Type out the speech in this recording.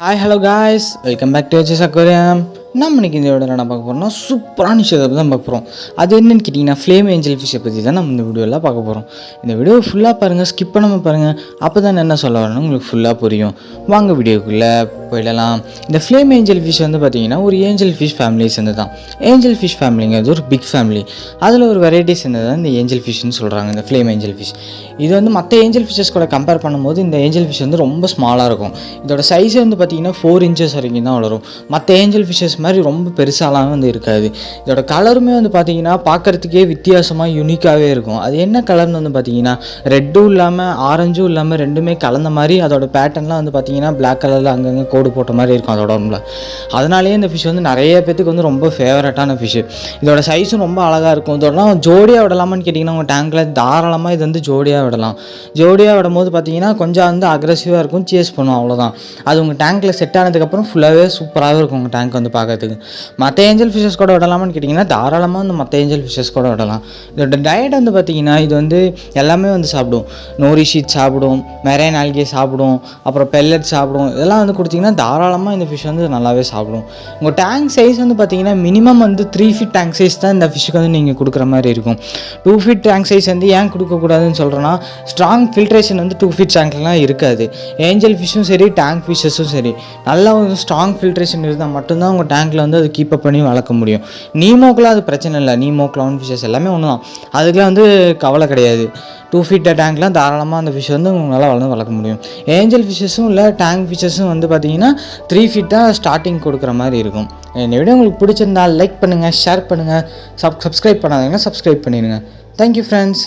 Hi hello guys, welcome back to HS aquarium. நம்ம இன்றைக்கி இந்த வீடியோவில் என்ன பார்க்க போகிறோம்னா சூப்பரான விஷயத்தை தான் பார்க்க போகிறோம். அது என்னென்னு கேட்டிங்கன்னா ஃப்ளேம் ஏஞ்சல் ஃபிஷ்ஷை பற்றி தான் நம்ம இந்த வீடியோவில் பார்க்க போகிறோம். இந்த வீடியோ ஃபுல்லாக பாருங்கள், ஸ்கிப் பண்ணாமல் பாருங்கள். அப்போ தான் என்ன சொல்ல வரணும் உங்களுக்கு ஃபுல்லாக புரியும். வாங்க வீடியோக்குள்ளே போயிடலாம். இந்த ஃப்ளேம் ஏஞ்சல் ஃபிஷ் வந்து பார்த்திங்கன்னா ஒரு ஏஞ்சல் ஃபிஷ் ஃபேமிலி சேர்ந்து தான். ஏஞ்சல் ஃபிஷ் ஃபேமிலிங்கிறது ஒரு பிக் ஃபேமிலி. அதில் ஒரு வெரைட்டி சேர்ந்தது தான் இந்த ஏஞ்சல் ஃபிஷ்னு சொல்கிறாங்க, இந்த ஃப்ளேம் ஏஞ்சல் ஃபிஷ். இது வந்து மற்ற ஏஞ்சல் ஃபிஷ்ஷஸ் கூட கம்பேர் பண்ணும்போது இந்த ஏஞ்சல் ஃபிஷ் வந்து ரொம்ப ஸ்மாலாக இருக்கும். இதோட சைஸே வந்து பார்த்திங்கன்னா 4 inches வரைக்கும் தான் வளரும். மற்ற ஏஞ்சல் ஃபிஷ்ஷஸ் மாதிரி ரொம்ப பெருசாலாம் வந்து இருக்காது. இதோட கலருமே வந்து பார்த்திங்கன்னா பார்க்குறதுக்கே வித்தியாசமாக யூனிக்காகவே இருக்கும். அது என்ன கலர்னு வந்து பார்த்திங்கன்னா ரெட்டும் இல்லாமல் ஆரஞ்சும் இல்லாமல் ரெண்டுமே கலந்த மாதிரி அதோட பேட்டர்ன்லாம் வந்து பார்த்திங்கன்னா பிளாக் கலரில் அங்கங்கே கோடு போட்ட மாதிரி இருக்கும் அதோட உடம்புல. அதனாலேயே இந்த ஃபிஷ் வந்து நிறைய பேத்துக்கு வந்து ரொம்ப ஃபேவரட்டான ஃபிஷ்ஷு. இதோட சைஸும் ரொம்ப அழகாக இருக்கும். இதோடலாம் ஜோடியாக விடலாமான்னு கேட்டிங்கன்னா உங்கள் டேங்கில் தாராளமாக இது வந்து ஜோடியாக விடலாம். ஜோடியாக விடும்போது பார்த்திங்கன்னா கொஞ்சம் வந்து அக்ரெசிவாக இருக்கும், சேஸ் பண்ணும், அவ்வளோதான். அது உங்கள் டேங்க்கில் செட் ஆனதுக்கப்புறம் ஃபுல்லாகவே சூப்பராகவே இருக்கும் உங்கள் டேங்க் வந்து பார்க்கறதுக்கு. மற்ற ஏஞ்சல் ஃபிஷஸ் கூட விடலாமான்னு கேட்டிங்கன்னா தாராளமாக வந்து மற்ற ஏஞ்சல் ஃபிஷஸ் கூட விடலாம். இதோட டயட் வந்து பார்த்திங்கன்னா இது வந்து எல்லாமே வந்து சாப்பிடும். நோரி ஷீட் சாப்பிடும், மெரைன் ஆல்கே சாப்பிடும், அப்புறம் பெல்லட் சாப்பிடும். இதெல்லாம் வந்து கொடுத்திங்கன்னா தாராளமாக இந்த ஃபிஷ் வந்து நல்லாவே சாப்பிடும். உங்கள் டேங்க் சைஸ் வந்து பார்த்திங்கன்னா மினிமம் வந்து 3 feet டேங்க் சைஸ் தான் இந்த ஃபிஷ்ஷுக்கு வந்து நீங்கள் கொடுக்குற மாதிரி இருக்கும். 2 feet டேங்க் சைஸ் வந்து ஏன் கொடுக்கக்கூடாதுன்னு சொல்கிறேன்னா ஸ்ட்ராங் ஃபில்ட்ரேஷன் வந்து 2 feet டேங்க்லாம் இருக்காது. ஏஞ்சல் ஃபிஷ்ஷும் சரி டேங்க் ஃபிஷ்ஷஸும் சரி நல்லா ஒரு ஸ்ட்ராங் ஃபில்ட்ரேஷன் இருந்தால் மட்டும்தான் உங்கள் டேங்க்கில் வந்து அது கீப் அப் பண்ணி வளர்க்க முடியும். நீமோக்கெலாம் அது பிரச்சனை இல்லை. நீமோ க்ளவுன் ஃபிஷ்ஷஸ் எல்லாமே ஒன்று தான், அதுக்கெலாம் வந்து கவலை கிடையாது. 2 feet டேங்க்லாம் தாராளமாக அந்த ஃபிஷ் வந்து உங்களால் வளர்க்க முடியும். ஏஞ்சல் ஃபிஷ்ஷஸும் இல்லை டேங்க் ஃபிஷ்ஷஸும் வந்து பார்த்திங்கன்னா 3 feet தான் ஸ்டார்டிங் கொடுக்குற மாதிரி இருக்கும். இந்த வீடியோ உங்களுக்கு பிடிச்சிருந்தால் லைக் பண்ணுங்கள், ஷேர் பண்ணுங்கள், சப்ஸ்கிரைப் பண்ணாதீங்கன்னா சப்ஸ்கிரைப் பண்ணிடுங்க. Thank you friends.